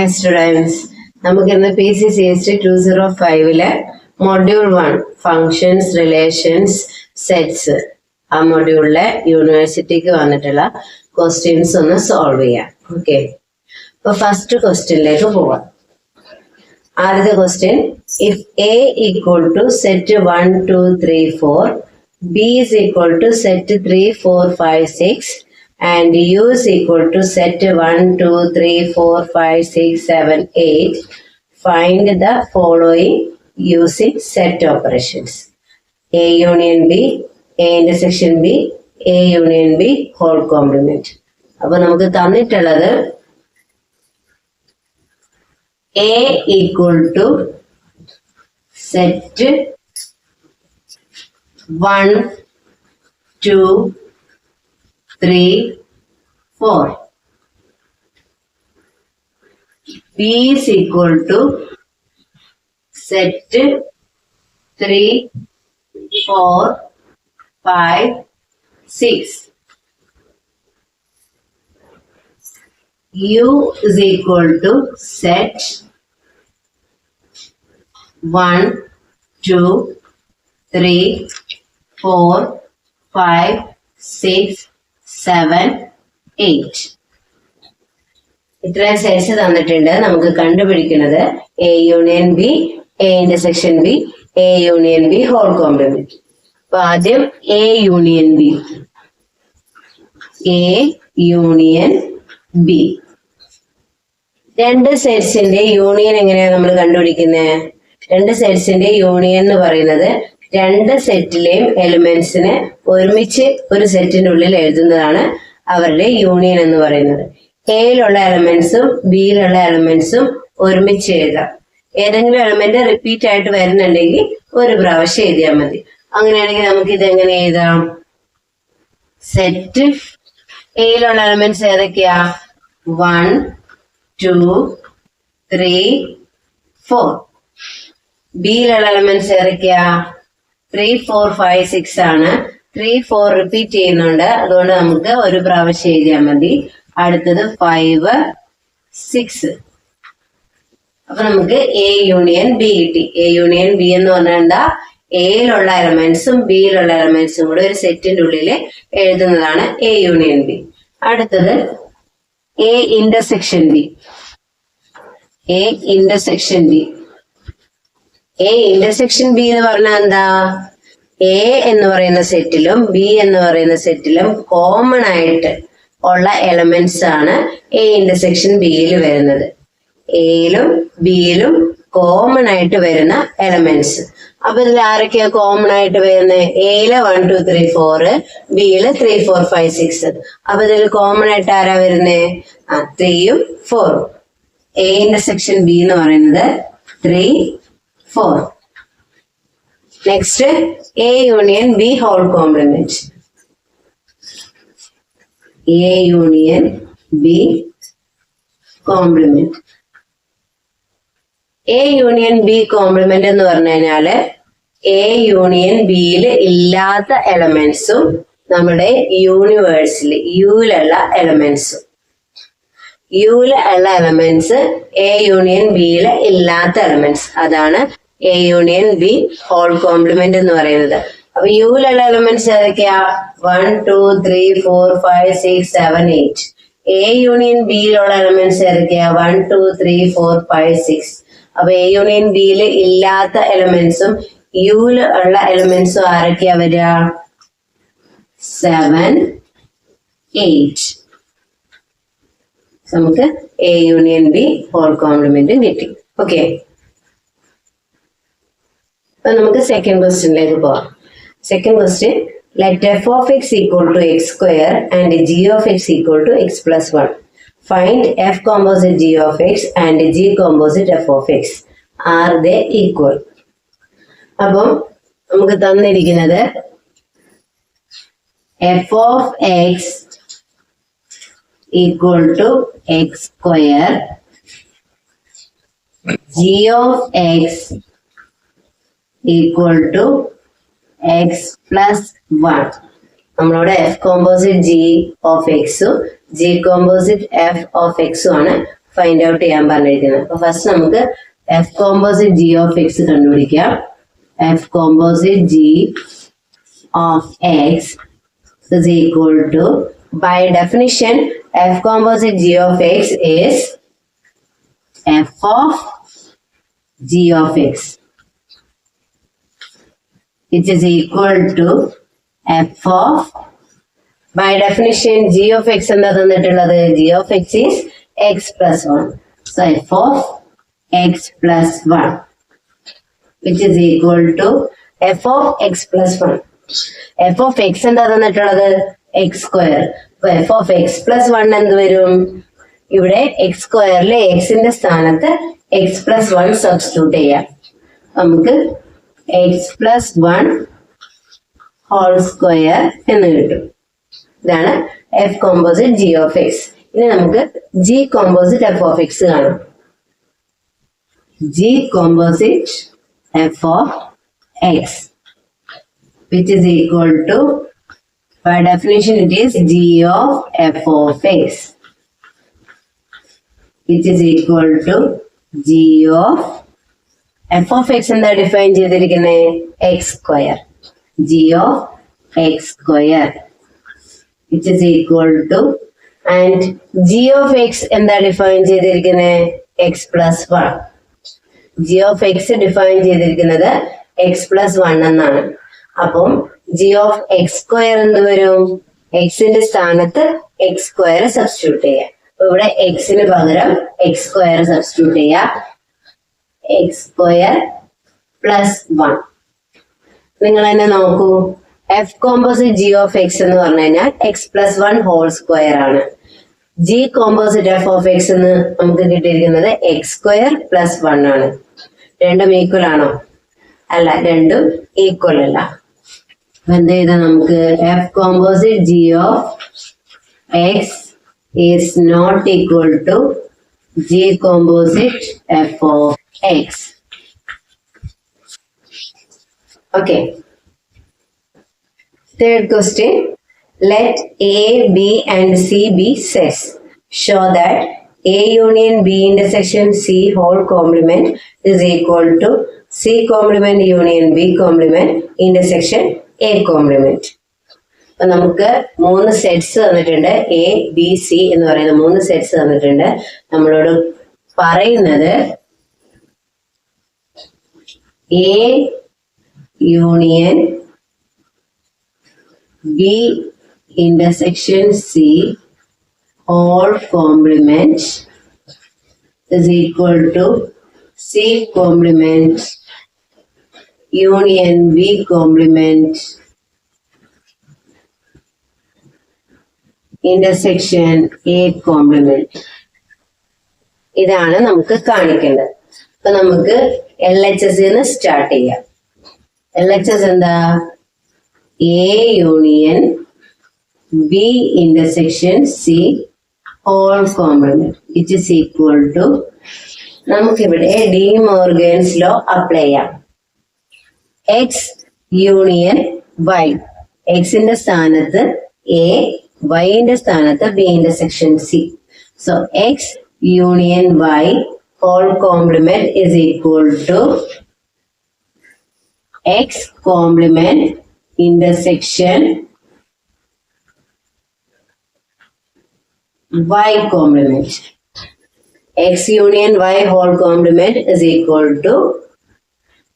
Hi students, നമുക്ക് ഇന്ന് PCCST 205 module 1 functions relations sets ആ മൊഡ്യൂളിലെ യൂണിവേഴ്സിറ്റിക്ക് വന്നിട്ടുള്ള ക്വസ്റ്റ്യൻസ് ഒന്ന് സോൾവ് ചെയ്യാം. ഓക്കെ, അപ്പൊ ഫസ്റ്റ് ക്വസ്റ്റ്യനിലേക്ക് പോവാം. ആദ്യത്തെ question, if A equal to set 1 2 3 4, B is equal to set 3 4 5 6 and U is equal to set 1 2 3 4 5 6 7 8, find the following using set operations. A union B, A intersection B, A union B whole complement. അപ്പോൾ നമുക്ക് തന്നിട്ടുള്ളത് A equal to set 1 2 3 4. B is equal to set 3 4 5 6. U is equal to set 1 2 3 4 5 6 7 8. ഇത്രയും sets തന്നിട്ടുണ്ട്. നമുക്ക് കണ്ടുപിടിക്കുന്നത് A union B, A intersection B, A union B whole complement. അപ്പൊ ആദ്യം A union B. A union B. രണ്ട് സെറ്റ്സിന്റെ union എങ്ങനെയാണ് നമ്മൾ കണ്ടുപിടിക്കുന്നത്? രണ്ട് സെറ്റ്സിന്റെ യൂണിയൻ എന്ന് പറയുന്നത് രണ്ട് സെറ്റിലെയും എലിമെന്റ്സിനെ ഒരുമിച്ച് ഒരു സെറ്റിന്റെ ഉള്ളിൽ എഴുതുന്നതാണ് അവരുടെ യൂണിയൻ എന്ന് പറയുന്നത്. എയിലുള്ള എലമെന്റ്സും ബിയിലുള്ള എലമെന്റ്സും ഒരുമിച്ച് എഴുതാം. ഏതെങ്കിലും എലമെന്റ് റിപ്പീറ്റ് ആയിട്ട് വരുന്നുണ്ടെങ്കിൽ ഒരു പ്രാവശ്യം എഴുതിയാൽ മതി. അങ്ങനെയാണെങ്കിൽ നമുക്ക് ഇതെങ്ങനെ എഴുതാം? സെറ്റ് എയിലുള്ള എലമെന്റ്സ് ഏതൊക്കെയാ? 1 2 3 4. ബിയിലുള്ള എലമെന്റ്സ് ഏതൊക്കെയാ? 3 4 5 6 ആണ്. 3 4 റിപ്പീറ്റ് ചെയ്യുന്നുണ്ട്, അതുകൊണ്ട് നമുക്ക് ഒരു പ്രാവശ്യം എഴുതിയാൽ മതി. അടുത്തത് 5 6. അപ്പൊ നമുക്ക് A യൂണിയൻ B കിട്ടി. A യൂണിയൻ B എന്ന് പറഞ്ഞാൽ എന്താ? എയിലുള്ള എലമെന്റ്സും ബിയിലുള്ള എലമെന്റ്സും കൂടെ ഒരു സെറ്റിന്റെ ഉള്ളിൽ എഴുതുന്നതാണ് A യൂണിയൻ B. അടുത്തത് A intersection B. A intersection B. A intersection B എന്ന് പറഞ്ഞാൽ എന്താ? A എന്ന് പറയുന്ന സെറ്റിലും B എന്ന് പറയുന്ന സെറ്റിലും കോമൺ ആയിട്ട് ഉള്ള എലമെന്റ്സ് ആണ് A ഇന്റർസെക്ഷൻ ബിയിൽ വരുന്നത്. എയിലും ബിയിലും കോമൺ ആയിട്ട് വരുന്ന എലമെന്റ്സ്. അപ്പൊ ഇതിൽ ആരൊക്കെയാ കോമൺ ആയിട്ട് വരുന്നത്? എയില് 1 2 3 4, ബിയില് 3 4 5 6. അപ്പൊ ഇതിൽ കോമൺ ആയിട്ട് ആരാ വരുന്നത്? 3ഉം 4ഉം. A ഇന്റർസെക്ഷൻ B എന്ന് പറയുന്നത് 3 4. Next A union B whole complement. A union B complement. A union B complement എന്ന് പറഞ്ഞു കഴിഞ്ഞാല് A യൂണിയൻ Bയിൽ ഇല്ലാത്ത എലമെന്റ്സും നമ്മുടെ യൂണിവേഴ്സിൽ യുയിലുള്ള എലമെന്റ്സും. യുയിലുള്ള എലമെന്റ്സ് A യൂണിയൻ Bയിൽ ഇല്ലാത്ത എലമെന്റ്സ്, അതാണ് A union B whole complement എന്ന് പറയുന്നത്. അപ്പൊ യുയിലുള്ള എലമെന്റ്സ് ഏതൊക്കെയാ? 1 2 3 4 5 6 7 8. A യൂണിയൻ Bയിലുള്ള എലമെന്റ്സ് ഏതൊക്കെയാ? 1 2 3 4 5 6. അപ്പൊ A യൂണിയൻ Bയിൽ ഇല്ലാത്ത എലമെന്റ്സും യുയിൽ ഉള്ള എലമെന്റ്സും ആരൊക്കെയാ വരിക? 7 8. നമുക്ക് A യൂണിയൻ B ഹോൾ കോംപ്ലിമെന്റും കിട്ടി. ഓക്കെ, അപ്പൊ നമുക്ക് സെക്കൻഡ് ക്വസ്റ്റ്യനിലേക്ക് പോവാം. Second question, let f of x equal to x square and g of x equal to x plus 1. Find f composite g of x and g composite f of x. Are they equal? അപ്പം നമുക്ക് തന്നിരിക്കുന്നത് f of x equal to x square, g of x equal to x plus 1. നമ്മളോട് f composite g of x g composite f of x ആണ് find out ചെയ്യാൻ പറഞ്ഞിരിക്കുന്നത്. അപ്പൊ first നമുക്ക് F composite G of x കണ്ടുപിടിക്കാം. F composite G of x is equal to, by definition, f composite g of x is f of g of x, which is equal to f of, by definition, g of x എന്താ തന്നിട്ടുള്ളത്? g of x is x plus 1. So f of x plus 1, which is equal to f of x plus 1. F of X എന്താ തന്നിട്ടുള്ളത്? X square. അപ്പൊ F of X plus 1 എന്ത് വരും? ഇവിടെ X സ്ക്വയറിലെ എക്സിന്റെ സ്ഥാനത്ത് എക്സ് പ്ലസ് 1 സബ്സ്റ്റിറ്റ്യൂട്ട് ചെയ്യാം. നമുക്ക് എക്സ് പ്ലസ് 1 ഹോൾ സ്ക്വയർ എന്ന് കിട്ടും. ഇതാണ് f composite G of x. ഇനി നമുക്ക് g composite F of x കാണാം. G composite F of x, which is equal to, by definition, it is g of f of x, which is equal to g of f of x എന്താ define ചെയ്തിരിക്കുന്നത്? X square. g of x square, which is equal to, and g of x എന്താ define ചെയ്തിരിക്കുന്നത്? X plus 1. g of x define ചെയ്തിരിക്കുന്നത് X plus 1 എന്നാണ്. അപ്പം G of X square എന്ത് വരും? എക്സിന്റെ സ്ഥാനത്ത് എക്സ് സ്ക്വയർ സബ്സ്റ്റിറ്റ്യൂട്ട് ചെയ്യാം. അപ്പൊ ഇവിടെ എക്സിന് പകരം എക്സ് സ്ക്വയർ സബ്സ്റ്റിറ്റ്യൂട്ട് ചെയ്യാം. X square plus 1. നിങ്ങൾ തന്നെ നോക്കൂ, F composite G of X എന്ന് പറഞ്ഞു കഴിഞ്ഞാൽ എക്സ് പ്ലസ് 1 ഹോൾ സ്ക്വയർ ആണ്. G composite F of X എന്ന് നമുക്ക് കിട്ടിയിരിക്കുന്നത് എക്സ് സ്ക്വയർ പ്ലസ് 1 ആണ്. രണ്ടും ഈക്വൽ ആണോ? അല്ല, രണ്ടും ഈക്വൽ അല്ല. എന്ത് ചെയ്താൽ നമുക്ക് F composite G of X is not equal to G composite F of X. Okay, third question, let A, B and C be sets. Show that A union B intersection C whole complement is equal to C complement union B complement intersection A complement. അപ്പൊ നമുക്ക് 3 sets തന്നിട്ടുണ്ട്. A B C എന്ന് പറയുന്ന 3 sets തന്നിട്ടുണ്ട്. നമ്മളോട് പറയുന്നത് A union B intersection C whole complement is equal to C complement union B complement intersection A complement. ഇതാണ് നമുക്ക് കാണിക്കേണ്ടത്. അപ്പൊ നമുക്ക് LHS സ്റ്റാർട്ട് ചെയ്യാം. LHS എന്താ? A union B intersection C whole complement, which is equal to, നമുക്കിവിടെ De Morgan's law apply ചെയ്യാം. X union Y, എക്സിന്റെ സ്ഥാനത്ത് എ, വൈന്റെ സ്ഥാനത്ത് B intersection C. So X union Y whole complement is equal to X complement intersection y complement. X union y whole complement is equal to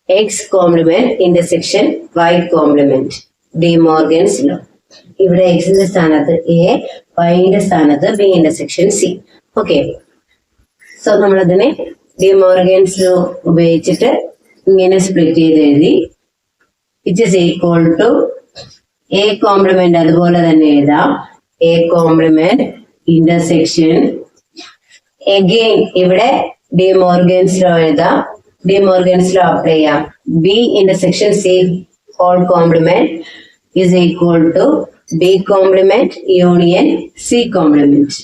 x complement intersection y complement. De Morgan's law. ഇവിടെ എക്സിന്റെ സ്ഥാനത്ത് A, വൈന്റെ സ്ഥാനത്ത് B intersection C. Okay, so നമ്മളതിനെ De Morgan's law ഉപയോഗിച്ചിട്ട് ഇങ്ങനെ split ചെയ്ത് എഴുതി. It is equal to A complement അതുപോലെ തന്നെ എഴുതാം. എ കോംപ്ലിമെന്റ് ഇന്റർസെക്ഷൻ, അഗെയിൻ ഇവിടെ ഡി മോർഗൻസ് ലോ എഴുതാം. ഡി മോർഗൻസ് ലോ അപ്ലൈ ചെയ്യാം. B intersection C whole complement is equal to B complement union C complement.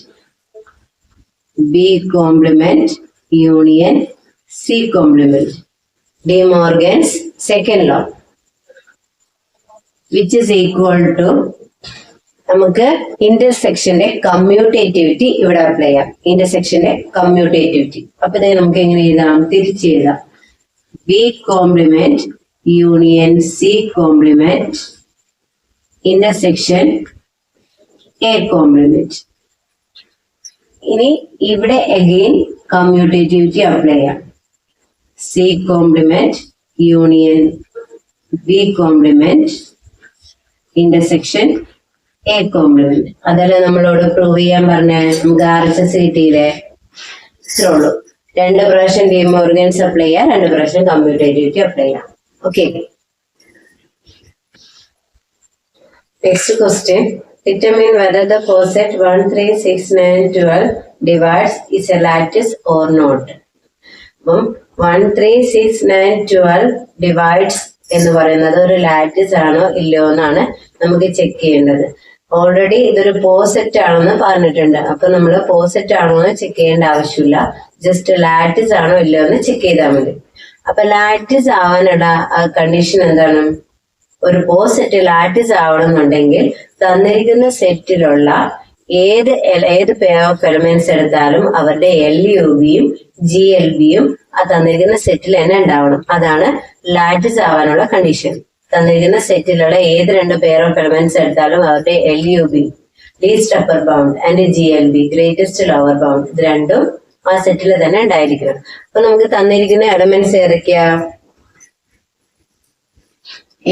B complement union C complement. De Morgan's second law, which is equal to നമുക്ക് ഇന്റർസെക്ഷന്റെ commutativity ഇവിടെ apply ചെയ്യാം. ഇന്റർസെക്ഷന്റെ commutativity. അപ്പൊ ഇത് നമുക്ക് എങ്ങനെ എഴുതാം? തിരിച്ച് എഴുതാം. B complement union C complement intersection A complement. ഇനി ഇവിടെ അഗെയിൻ കമ്മ്യൂട്ടേറ്റിവിറ്റി അപ്ലൈ ചെയ്യാം. C complement union B complement intersection A complement. അതല്ല നമ്മളോട് പ്രൂവ് ചെയ്യാൻ പറഞ്ഞ നമുക്ക് RHS കിട്ടിയില്ലേ? ഇത്രേ ഉള്ളൂ. 2 പ്രാവശ്യം ഡി മോർഗൻസ് അപ്ലൈ ചെയ്യാം, 2 പ്രാവശ്യം കമ്മ്യൂട്ടേറ്റിവിറ്റി അപ്ലൈ ചെയ്യാം. Okay. Next question. Determine whether the coset 1, 3, 6, 9, 12 divides is a lattice or not. അപ്പം 1, 3, 6, 9, 12 divides എന്ന് പറയുന്നത് ഒരു ലാറ്റിസ് ആണോ ഇല്ലയോ എന്നാണ് നമുക്ക് ചെക്ക് ചെയ്യേണ്ടത്. ഓൾറെഡി ഇതൊരു പോസെറ്റ് ആണെന്ന് പറഞ്ഞിട്ടുണ്ട്. അപ്പൊ നമ്മൾ പോസെറ്റ് ആണോ എന്ന് ചെക്ക് ചെയ്യേണ്ട ആവശ്യമില്ല. ജസ്റ്റ് ലാറ്റിസ് ആണോ ഇല്ലയോ എന്ന് ചെക്ക് ചെയ്താൽ മതി. അപ്പൊ ലാറ്റിസ് ആവാനുള്ള കണ്ടീഷൻ എന്താണ്? ഒരു പോസെറ്റ് ലാറ്റിസ് ആവണമെന്നുണ്ടെങ്കിൽ തന്നിരിക്കുന്ന സെറ്റിലുള്ള ഏത് പെയർ ഓഫ് എലമെന്റ്സ് എടുത്താലും അവരുടെ LUBയും GLBയും ആ തന്നിരിക്കുന്ന സെറ്റിൽ തന്നെ ഉണ്ടാവണം. അതാണ് ലാറ്റിസ് ആവാനുള്ള കണ്ടീഷൻ. തന്നിരിക്കുന്ന സെറ്റിലുള്ള ഏത് 2 പെയർ ഓഫ് എലമെന്റ്സ് എടുത്താലും അവരുടെ LUB least upper bound and GLB greatest lower bound ഇത് രണ്ടും ആ സെറ്റിൽ തന്നെ ഉണ്ടായിരിക്കണം. അപ്പൊ നമുക്ക് തന്നിരിക്കുന്ന എലമെന്റ്സ് ഏതൊക്കെയാ?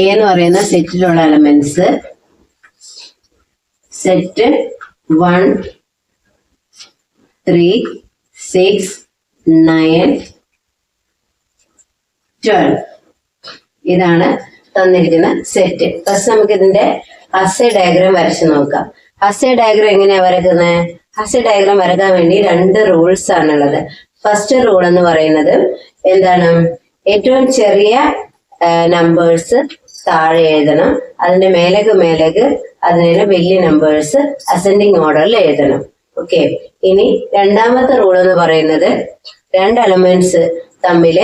എ എന്ന് പറയുന്ന സെറ്റിലുള്ള എലമെന്റ്സ് സെറ്റ് 1, 3, 6, 9, 12 ഇതാണ് തന്നിരിക്കുന്ന സെറ്റ്. ഫസ്റ്റ് നമുക്ക് ഇതിന്റെ ഹസ്സേ ഡയഗ്രാം വരച്ച് നോക്കാം. ഹസ്സേ ഡയഗ്രാം എങ്ങനെയാ വരക്കുന്നത്? ഹസ്സേ ഡയഗ്രാം വരക്കാൻ വേണ്ടി 2 റൂൾസ് ആണുള്ളത്. ഫസ്റ്റ് റൂൾ എന്ന് പറയുന്നത് എന്താണ്? ഏറ്റവും ചെറിയ നമ്പേഴ്സ് താഴെ എഴുതണം, അതിന്റെ മേലേക്ക് അതിന് വലിയ നമ്പേഴ്സ് അസെൻഡിങ് ഓർഡറിൽ എഴുതണം. ഓക്കെ. ഇനി രണ്ടാമത്തെ റൂൾ എന്ന് പറയുന്നത് 2 എലമെന്റ്സ് തമ്മിൽ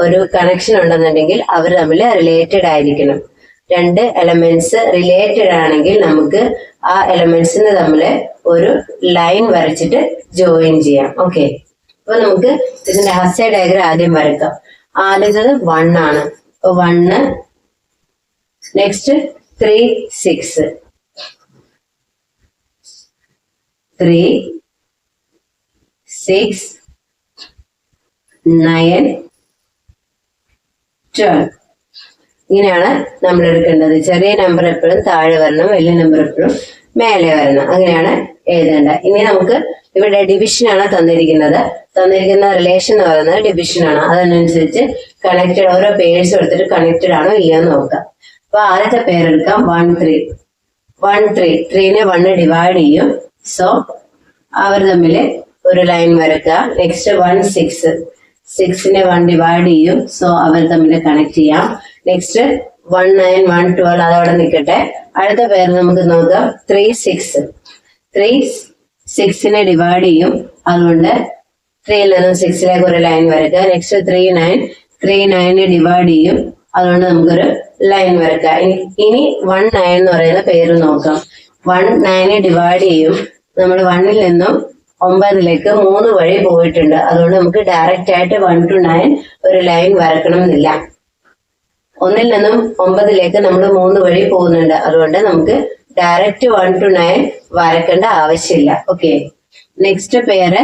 ഒരു കണക്ഷൻ ഉണ്ടെന്നുണ്ടെങ്കിൽ അവർ തമ്മിൽ റിലേറ്റഡ് ആയിരിക്കണം. 2 എലമെന്റ്സ് റിലേറ്റഡ് ആണെങ്കിൽ നമുക്ക് ആ എലമെന്റ്സിന് തമ്മിൽ ഒരു ലൈൻ വരച്ചിട്ട് ജോയിൻ ചെയ്യാം. ഓക്കെ. അപ്പൊ നമുക്ക് ഇതിന്റെ ഹസ്സേ ഡയഗ്രാം ആദ്യം വരക്കാം. ആദ്യത്തത് 1 ആണ്. അപ്പൊ 1, നെക്സ്റ്റ് 3, 6, 3, 6, 9, 12 ഇങ്ങനെയാണ് നമ്മൾ എടുക്കേണ്ടത്. ചെറിയ നമ്പർ എപ്പോഴും താഴെ വരണം, വലിയ നമ്പർ എപ്പോഴും മേലെ വരണം. അങ്ങനെയാണ് എഴുതേണ്ടത്. ഇനി നമുക്ക് ഇവിടെ ഡിവിഷൻ ആണ് തന്നിരിക്കുന്നത്. തന്നിരിക്കുന്ന റിലേഷൻ എന്ന് പറയുന്നത് ഡിവിഷൻ ആണ്. അതിനനുസരിച്ച് കണക്റ്റഡ് ഓരോ പേഴ്സ് എടുത്തിട്ട് കണക്റ്റഡ് ആണോ ഇല്ലയോ എന്ന് നോക്കാം. അപ്പൊ ആദ്യത്തെ പേരെടുക്കാം 1, 3. 1, 3. 3നെ 1 ഡിവൈഡ് ചെയ്യും. സോ അവർ തമ്മിൽ ഒരു ലൈൻ വരക്കുക. നെക്സ്റ്റ് 1, 6. 6നെ 1 ഡിവൈഡ് ചെയ്യും. സോ അവർ തമ്മിൽ കണക്ട് ചെയ്യാം. നെക്സ്റ്റ് 1, 9, 1, 12 അതവിടെ നിൽക്കട്ടെ. അടുത്ത പേര് നമുക്ക് നോക്കാം 3, 6. 3 6നെ ഡിവൈഡ് ചെയ്യും. അതുകൊണ്ട് 3ൽ നിന്നും 6ലേക്ക് ഒരു ലൈൻ വരക്കുക. നെക്സ്റ്റ് 3, 9. 3 9നെ ഡിവൈഡ് ചെയ്യും. അതുകൊണ്ട് നമുക്കൊരു ലൈൻ വരക്കാം. ഇനി 1, 9 എന്ന് പറയുന്ന പേര് നോക്കാം. 1 9നെ ഡിവൈഡ് ചെയ്യും. നമ്മൾ 1ൽ നിന്നും 9ലേക്ക് 3 വഴി പോയിട്ടുണ്ട്. അതുകൊണ്ട് നമുക്ക് ഡയറക്റ്റ് ആയിട്ട് 1 to 9 ഒരു ലൈൻ വരക്കണം എന്നില്ല. 1ൽ നിന്നും 9ലേക്ക് നമ്മൾ 3 വഴി പോകുന്നുണ്ട്. അതുകൊണ്ട് നമുക്ക് ഡയറക്റ്റ് 1 to 9 വരക്കേണ്ട ആവശ്യമില്ല. ഓക്കെ. നെക്സ്റ്റ് പേര്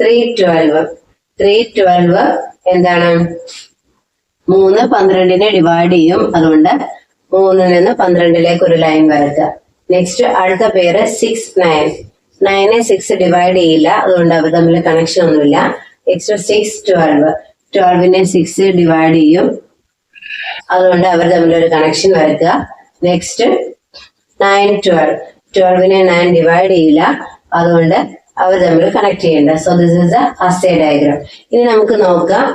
3, 12. 3, 12 എന്താണ്? 3 12നെ ഡിവൈഡ് ചെയ്യും. അതുകൊണ്ട് 3ൽ നിന്ന് 12ലേക്ക് ഒരു ലൈൻ വരക്കുക. നെക്സ്റ്റ് അടുത്ത പേര് 6, 9. 9നെ 6 ഡിവൈഡ് ചെയ്യില്ല. അതുകൊണ്ട് അവർ തമ്മിൽ കണക്ഷൻ ഒന്നുമില്ല. നെക്സ്റ്റ് 6, 12. 12നെ 6 ഡിവൈഡ് ചെയ്യും. അതുകൊണ്ട് അവർ തമ്മിൽ ഒരു കണക്ഷൻ വരക്കുക. നെക്സ്റ്റ് 9, 12. 12നെ 9 ഡിവൈഡ് ചെയ്യില്ല. അതുകൊണ്ട് അവർ തമ്മിൽ കണക്ട് ചെയ്യേണ്ട. So this is a Hasse diagram. ഇനി നമുക്ക് നോക്കാം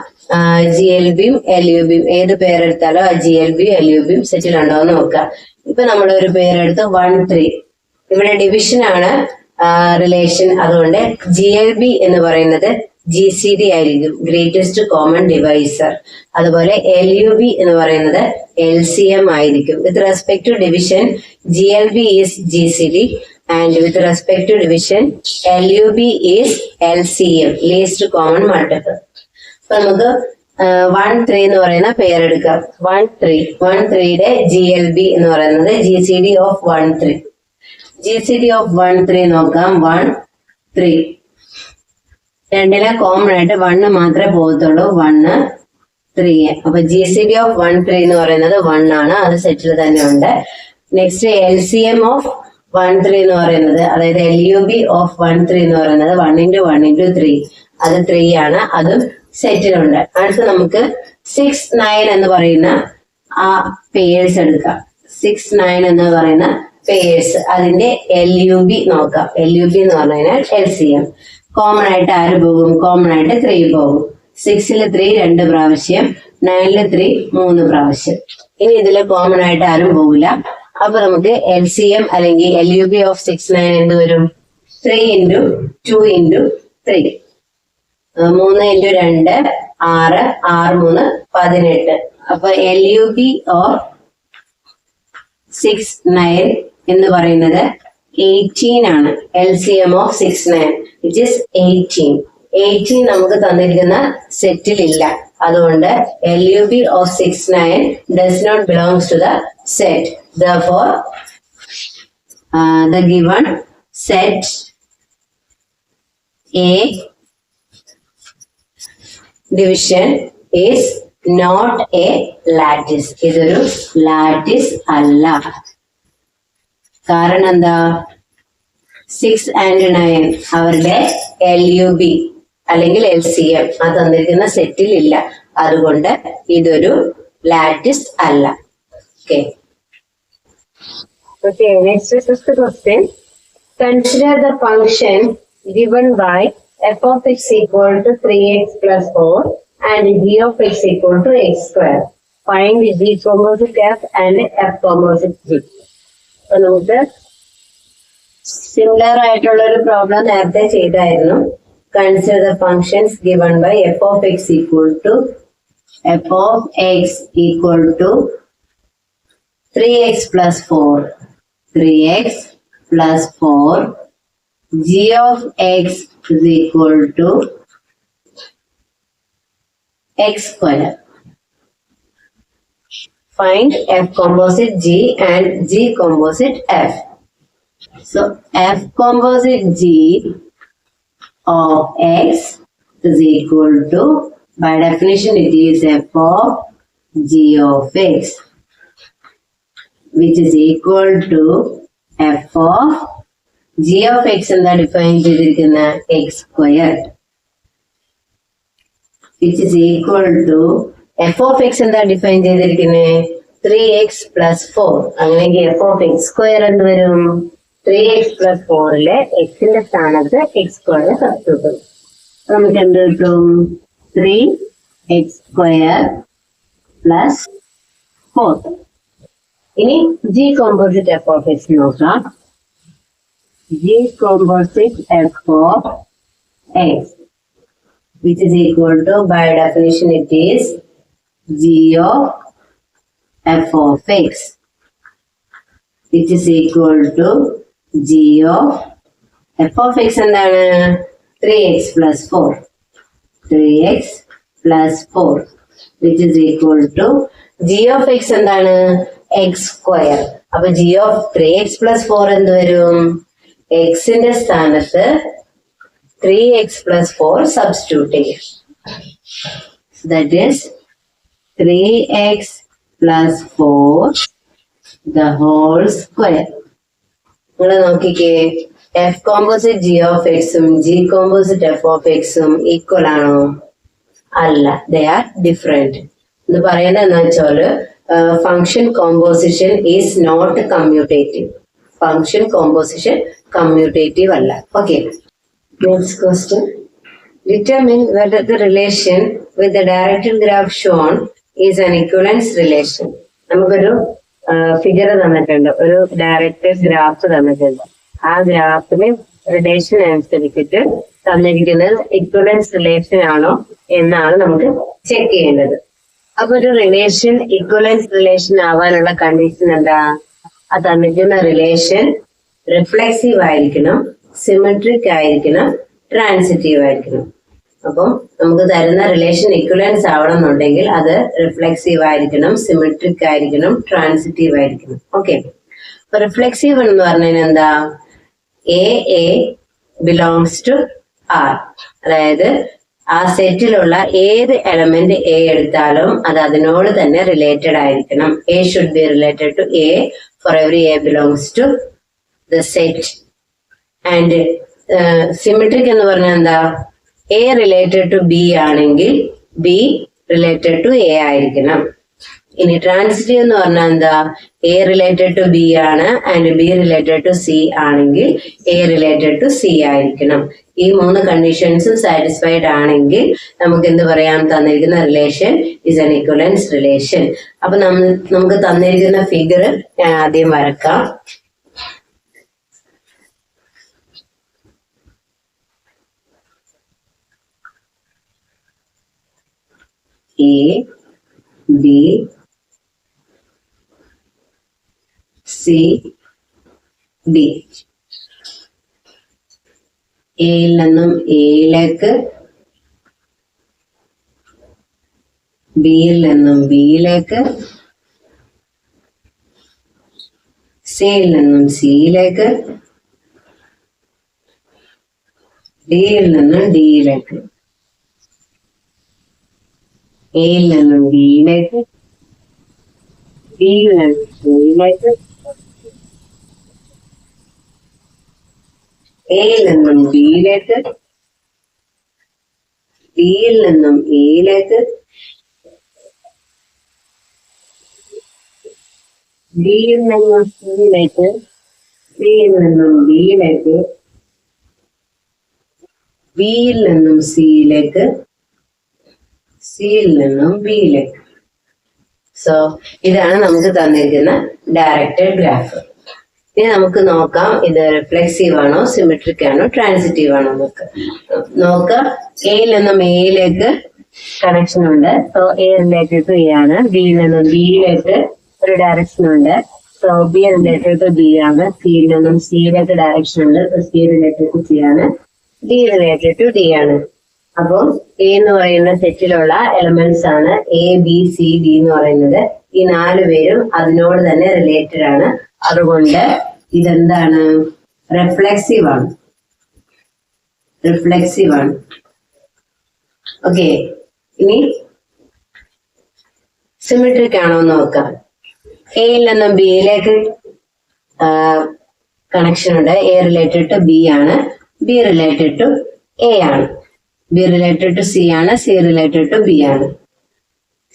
GLBയും LUBയും ഏത് പേരെടുത്താലോ ആ GLBയും LUBയും സെറ്റിലുണ്ടോ എന്ന് നോക്കാം. ഇപ്പൊ നമ്മൾ ഒരു പേരെടുത്ത് 1, 3. ഇവിടെ ഡിവിഷൻ ആണ് റിലേഷൻ. അതുകൊണ്ട് GLB എന്ന് പറയുന്നത് GCD ആയിരിക്കും, ഗ്രേറ്റസ്റ്റ് കോമൺ ഡിവൈസർ. അതുപോലെ LUB എന്ന് പറയുന്നത് LCM ആയിരിക്കും. With respect to division GLB is GCD and with respect to division LUB is LCM, least common multiple. അപ്പൊ നമുക്ക് 1 3 എന്ന് പറയുന്ന പേരെടുക്കാം. 1 3യുടെ GLB എന്ന് പറയുന്നത് GCD ഓഫ് 1 3. GCD ഓഫ് 1 3 നോക്കാം. 1 3 രണ്ടിലെ കോമൺ ആയിട്ട് 1 മാത്രമേ പോകത്തുള്ളൂ. 1 3. അപ്പൊ GCD ഓഫ് 1 3 എന്ന് പറയുന്നത് 1 ആണ്. അത് സെറ്റിൽ തന്നെ ഉണ്ട്. നെക്സ്റ്റ് LCM ഓഫ് 1 3 എന്ന് പറയുന്നത്, അതായത് LUB ഓഫ് 1 3 എന്ന് പറയുന്നത് 1 into 1 into 3, അത് 3 ആണ്. അതും സെറ്റിലുണ്ട്. അടുത്ത് നമുക്ക് 6 9 എന്ന് പറയുന്ന ആ പേഴ്സ് എടുക്കാം. 6 9 എന്ന് പറയുന്ന പേഴ്സ്, അതിന്റെ LUB നോക്കാം. LUB എന്ന് പറഞ്ഞു കഴിഞ്ഞാൽ LCM. കോമൺ ആയിട്ട് ആര് പോകും? കോമൺ ആയിട്ട് 3 പോകും. 6ൽ 3 2 പ്രാവശ്യം, 9ൽ 3 3 പ്രാവശ്യം. ഇനി ഇതിൽ കോമൺ ആയിട്ട് ആരും പോകില്ല. അപ്പൊ നമുക്ക് LCM അല്ലെങ്കിൽ LUB ഓഫ് 6 9 എന്ത് വരും? 3 into 2 into 3. 3 into 2 6, 6 3 18. അപ്പൊ LUB ഓഫ് 6 9 എന്ന് പറയുന്നത് 18 ആണ്. LCM of 6 9 which is 18. 18 നമുക്ക് തന്നിരിക്കുന്ന സെറ്റിൽ ഇല്ല. അതുകൊണ്ട് LUB of 6 9 does not belongs to the set. Therefore, the given set A division is not a lattice. ഇതൊരു ലാറ്റിസ് അല്ല. കാരണം എന്താ? 6 and 9 അവരുടെ LUB അല്ലെങ്കിൽ LCM അത് തന്നിരിക്കുന്ന സെറ്റിൽ ഇല്ല. അതുകൊണ്ട് ഇതൊരു ലാറ്റിസ് അല്ല. Okay. Okay, next is the question. Consider the function given by f of x equal to 3x plus 4 and g of x equal to x square. Find g composite f and f composite g. അപ്പൊ നമുക്ക് similar ആയിട്ടുള്ള ഒരു problem നേരത്തെ ചെയ്തായിരുന്നു. Consider the functions given by f of x equal to 3x plus 4, 3x plus 4, g of x is equal to x square. Find f composite g and g composite f. So f composite g of x is equal to, by definition it is f of g of x, which is equal to f of g of x എന്താ define ചെയ്തിരിക്കുന്ന x squared, which is equal to f of x എന്താ define ചെയ്തിരിക്കുന്നത് 3x plus 4. അങ്ങനെയെങ്കിൽ f of x square എന്ത് വരും? 3x plus 4ലെ x ന്റെ സ്ഥാനത്ത് x square substitute. നമുക്ക് എന്ത് കിട്ടും? 3x square plus 4. ഇനി g composite f of x നോക്കാം. g composite f of x, which is equal to, by definition it is g of f of x, which is equal to g of f of x എന്താണ്? 3x plus 4, 3x plus 4, which is equal to g of x എന്താണ്? x square. അപ്പൊ g of 3x plus 4 എന്ത് വരും? x ന്റെ സ്ഥാനത്ത് 3x plus 4 substitute ചെയ്യും. That is 3x plus 4 the whole square. നിങ്ങൾ നോക്കിക്കേ, f composite g of x ഉം g composite f of x ഉം ഈക്വൽ ആണോ? അല്ല, they are different. ഇത് പറയുന്നത് എന്താ വെച്ചാല് function composition is not commutative. Function composition commutative അല്ല. Okay, next question. Determine whether the relation with the directed graph shown is an equivalence relation. നമുക്കൊരു figure തന്നിട്ടുണ്ട്, ഒരു ഡയറക്റ്റഡ് ഗ്രാഫ് തന്നിട്ടുണ്ട്. ആ ഗ്രാഫിന് റിലേഷൻ അനുസരിച്ചിട്ട് തന്നിരിക്കുന്നത് ഇക്വലൻസ് റിലേഷൻ ആണോ എന്നാണ് നമുക്ക് ചെക്ക് ചെയ്യേണ്ടത്. അപ്പൊ ഒരു റിലേഷൻ ഇക്വലൻസ് റിലേഷൻ ആവാനുള്ള കണ്ടീഷൻ എന്താ? ആ തന്നിരിക്കുന്ന റിലേഷൻ റിഫ്ലെക്സീവ് ആയിരിക്കണം, സിമെട്രിക് ആയിരിക്കണം, ട്രാൻസിറ്റീവ് ആയിരിക്കണം. അപ്പം നമുക്ക് തരുന്ന റിലേഷൻ ഇക്വലൻസ് ആവണം എന്നുണ്ടെങ്കിൽ അത് റിഫ്ലെക്സീവ് ആയിരിക്കണം, സിമെട്രിക് ആയിരിക്കണം, ട്രാൻസിറ്റീവ് ആയിരിക്കണം. ഓക്കെ, അപ്പൊ റിഫ്ലെക്സീവ് എന്ന് പറഞ്ഞാൽ എന്താ? എ ബിലോങ്സ് ടു ആർ, അതായത് ആ സെറ്റിലുള്ള ഏത് എലമെന്റ് എ എടുത്താലും അത് അതിനോട് തന്നെ റിലേറ്റഡ് ആയിരിക്കണം. A should be related to A for every A belongs to the set. And symmetric എന്ന് പറഞ്ഞാൽ എന്താ? എ റിലേറ്റഡ് ടു ബി ആണെങ്കിൽ ബി റിലേറ്റഡ് ടു എ ആയിരിക്കണം. ഇനി ട്രാൻസിറ്റീവ് എന്ന് പറഞ്ഞാൽ എന്താ? എ റിലേറ്റഡ് ടു ബി ആണ് and B related to C ആണെങ്കിൽ എ റിലേറ്റഡ് ടു സി ആയിരിക്കണം. ഈ 3 കണ്ടീഷൻസും സാറ്റിസ്ഫൈഡ് ആണെങ്കിൽ നമുക്ക് എന്ത് പറയാം? തന്നിരിക്കുന്ന relation is an equivalence relation. അപ്പൊ നമുക്ക് തന്നിരിക്കുന്ന ഫിഗർ ഞാൻ ആദ്യം വരക്കാം. A B C D. എയിൽ നിന്നും എയിലേക്ക്, ബിയിൽ നിന്നും ബിയിലേക്ക്, സിയിൽ നിന്നും സിയിലേക്ക്, ഡിയിൽ നിന്നും ഡിയിലേക്ക്, എയിൽ നിന്നും ബിയിലേക്ക്, ബിയിൽ നിന്നും സിയിലേക്ക്, എയിൽ നിന്നും ബിയിലേക്ക്, ഡിയിൽ നിന്നും എയിലേക്ക്, ഡിയിൽ നിന്നും സിയിലേക്ക്, സിയിൽ നിന്നും ഡിയിലേക്ക്, ബിയിൽ നിന്നും സിയിലേക്ക്, സിയിൽ നിന്നും ബിയിലേക്ക്. സോ ഇതാണ് നമുക്ക് തന്നിരിക്കുന്ന ഡയറക്റ്റഡ് ഗ്രാഫ്. ഇനി നമുക്ക് നോക്കാം ഇത് റിഫ്ലെക്സീവ് ആണോ, സിമെട്രിക് ആണോ, ട്രാൻസിറ്റീവ് ആണോ നമുക്ക് നോക്കാം. എയിൽ നിന്നും എയിലേക്ക് കണക്ഷൻ ഉണ്ട്. So A related to A ആണ്. ബിയിൽ നിന്നും ബിയിലേക്ക് ഒരു ഡയറക്ഷൻ ഉണ്ട്. So B related to B ആണ്. സിയിൽ നിന്നും സിയിലേക്ക് ഡയറക്ഷൻ ഉണ്ട്. So C related to C ആണ്. ഡി റിലേറ്റഡ് ടു ഡി ആണ്. അപ്പം എ എന്ന് പറയുന്ന സെറ്റിലുള്ള എലമെന്റ്സ് ആണ് എ ബി സി ഡി എന്ന് പറയുന്നത്. ഈ 4 പേരും അതിനോട് തന്നെ റിലേറ്റഡ് ആണ്. അതുകൊണ്ട് ഇതെന്താണ്? റിഫ്ലെക്സീവ് ആണ്. റിഫ്ലെക്സീവ് ആണ്. ഓക്കെ, ഇനി സിമെട്രിക് ആണോ എന്ന് നോക്കാം. എയിൽ നിന്നും ബിയിലേക്ക് കണക്ഷൻ ഉണ്ട്. എ റിലേറ്റഡ് ടു ബി ആണ്, ബി റിലേറ്റഡ് ടു എ ആണ്, ബി റിലേറ്റഡ് ടു സി ആണ്, സി റിലേറ്റഡ് ടു ബി ആണ്,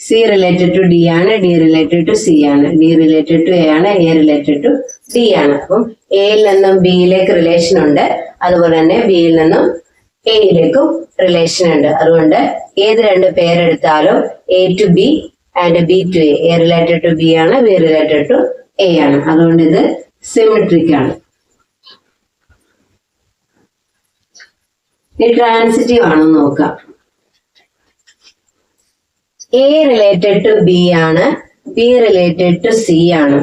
സി റിലേറ്റഡ് ടു ഡി ആണ്, ഡി റിലേറ്റഡ് ടു സി ആണ്, ഡി റിലേറ്റഡ് ടു എ ആണ്, എ റിലേറ്റഡ് ടു ഡി ആണ്. അപ്പം എയിൽ നിന്നും ബിയിലേക്ക് റിലേഷൻ ഉണ്ട്. അതുപോലെ തന്നെ ബിയിൽ നിന്നും എയിലേക്കും റിലേഷൻ ഉണ്ട്. അതുകൊണ്ട് ഏത് 2 പേരെടുത്താലും a to b and b to a related to B ആണ്, ബി റിലേറ്റഡ് ടു എ ആണ്. അതുകൊണ്ട് ഇത് സിമെട്രിക് ആണ്. ഈ ട്രാൻസിറ്റീവ് ആണെന്ന് നോക്കാം. എ റിലേറ്റഡ് ടു ബി ആണ്, ബി റിലേറ്റഡ് ടു സി ആണ്.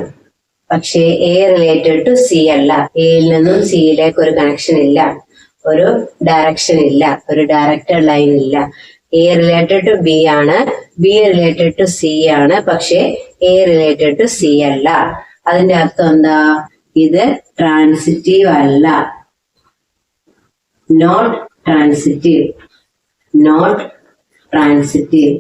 പക്ഷേ എ റിലേറ്റഡ് ടു സി അല്ല. എയിൽ നിന്നും സിയിലേക്ക് ഒരു കണക്ഷൻ ഇല്ല, ഒരു ഡയറക്ഷൻ ഇല്ല, ഒരു ഡയറക്റ്റഡ് ലൈൻ ഇല്ല. എ റിലേറ്റഡ് ടു ബി ആണ്, ബി റിലേറ്റഡ് ടു സി ആണ്. പക്ഷേ എ റിലേറ്റഡ് ടു സി അല്ല. അതിന്റെ അർത്ഥം എന്താ? ഇത് ട്രാൻസിറ്റീവ് അല്ല. Not transitive, not transitive.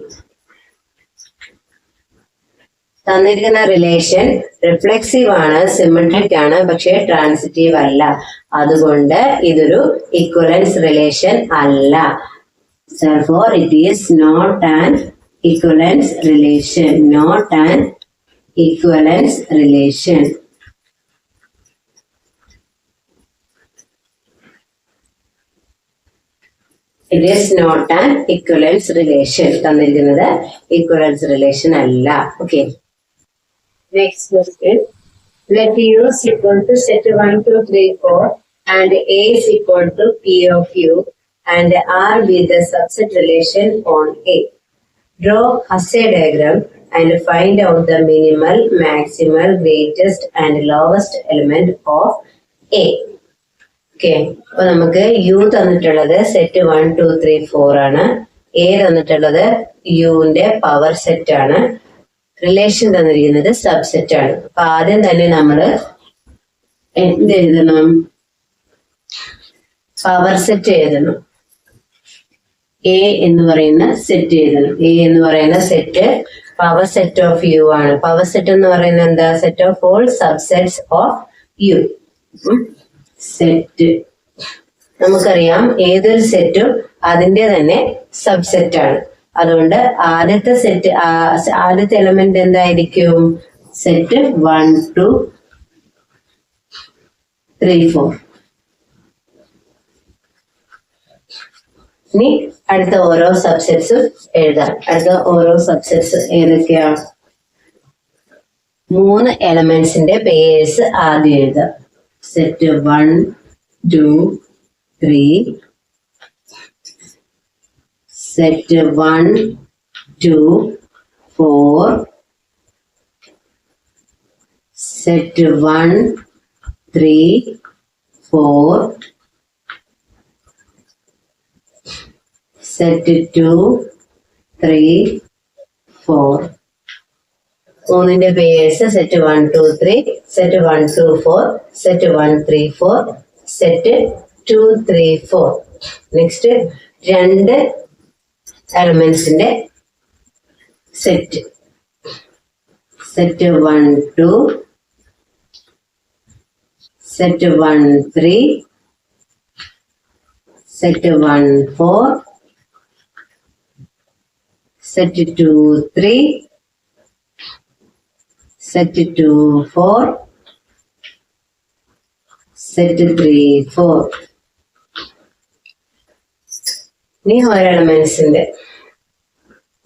തന്നിരിക്കുന്ന റിലേഷൻ റിഫ്ലെക്സീവ് ആണ്, സിമെട്രിക് ആണ്, പക്ഷേ ട്രാൻസിറ്റീവ് അല്ല. അതുകൊണ്ട് ഇതൊരു ഇക്വലൻസ് റിലേഷൻ അല്ല. Therefore, it is not an equivalence relation. Not an equivalence relation. It is not an equivalence relation. തന്നിരിക്കുന്നത് equivalence relation അല്ല. Okay. Next question. Let U is equal to set 1, 2, 3, 4 and A is equal to P of U and R be the subset relation on A. Draw Hasse diagram and find out the minimal, maximal, greatest and lowest element of A. Okay, അപ്പൊ നമുക്ക് U തന്നിട്ടുള്ളത് set 1 2 3 4 ആണ്. A തന്നിട്ടുള്ളത് യുവിന്റെ power set ആണ്. Relation തന്നിരിക്കുന്നത് subset ആണ്. അപ്പൊ ആദ്യം തന്നെ നമ്മള് എന്ത് എഴുതണം? പവർ സെറ്റ് എഴുതണം. എ എന്ന് പറയുന്ന സെറ്റ് എഴുതണം. എ എന്ന് പറയുന്ന set power set of U ആണ്. പവർ സെറ്റ് എന്ന് പറയുന്നത് എന്താ? Set of all subsets of U. Set നമുക്കറിയാം, ഏതൊരു സെറ്റും അതിന്റെ തന്നെ സബ്സെറ്റ് ആണ്. അതുകൊണ്ട് ആദ്യത്തെ സെറ്റ്, ആദ്യത്തെ എലമെന്റ് എന്തായിരിക്കും? സെറ്റ് 1 2 3 4. ഇനി അടുത്ത ഓരോ സബ്സെറ്റ്സും എഴുതാം. അടുത്ത ഓരോ സബ്സെറ്റ്സ് ഏതൊക്കെയാ? 3 എലമെന്റ്സിന്റെ പേഴ്സ് ആദ്യം എഴുതാം. Set 1 2 3, set 1 2 4, set 1 3 4, set 2 3 4. മൂന്നിന്റെ pairs set 1 2 3, set 1 2 4, set 1 3 4, set 2 3 4. Next 2 എലമെന്റ്സിന്റെ set. Set 1 2, set 1 3, set 1 4, set 2 3, set 2 4, set 3 4. ഇനി ഒരു എലമെന്റ്സിന്റെ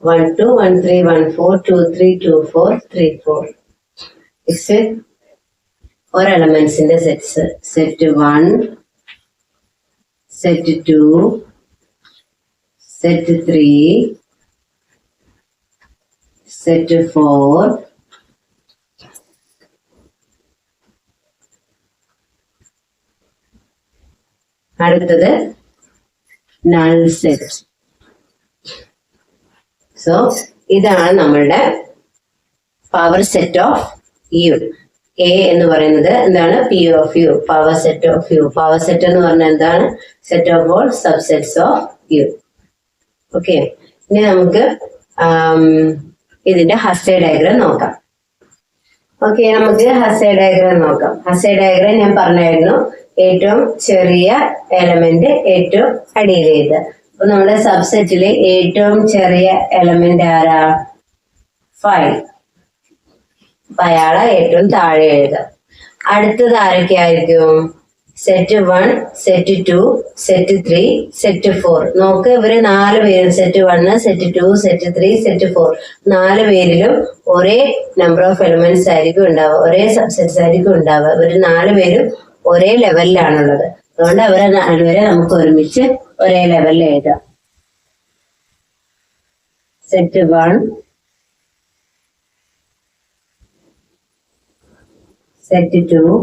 1 2 1 3 1 4 2 3 2 4 3 4. നെക്സ്റ്റ് ഒരു എലമെന്റ്സിന്റെ sets. Set 1, set 2, set 3, set 4, അടുത്തത് നൾ സെറ്റ്. സോ ഇതാണ് നമ്മളുടെ power set of u. A എന്ന് പറയുന്നത് എന്താണ്? P of u, power set of u. Power set എന്ന് പറഞ്ഞാൽ എന്താണ്? Set of all subsets of u. Okay, ഇനി നമുക്ക് ഇതിന്റെ ഹസ്സെ ഡയഗ്രാം നോക്കാം. ഓക്കെ, നമുക്ക് ഹസ്സെ ഡയഗ്രാം നോക്കാം. ഹസ്സെ ഡയഗ്രാം ഞാൻ പറഞ്ഞായിരുന്നു, ഏറ്റവും ചെറിയ എലമെന്റ് ഏറ്റവും അടിയിൽ എഴുതുക. അപ്പൊ നമ്മുടെ സബ്സെറ്റില് ഏറ്റവും ചെറിയ എലമെന്റ് ആരാ? 5. അപ്പൊ അയാളെ ഏറ്റവും താഴെ എഴുതുക. അടുത്തത് ആരൊക്കെ ആയിരിക്കും? Set 1, set 2, set 3, set 4. നോക്ക്, ഇവര് 4 പേരും സെറ്റ് 1, സെറ്റ് 2, സെറ്റ് 3, സെറ്റ് 4 4 പേരിലും ഒരേ നമ്പർ ഓഫ് എലമെന്റ്സ് ആയിരിക്കും ഉണ്ടാവുക, ഒരേ സബ്സെറ്റ്സ് ആയിരിക്കും ഉണ്ടാവുക. ഇവര് 4 പേരും ഒരേ ലെവലിലാണുള്ളത്. അതുകൊണ്ട് അവരെ 4 പേരെ നമുക്ക് ഒരുമിച്ച് ഒരേ ലെവലിൽ എഴുതാം. Set 1, set 2,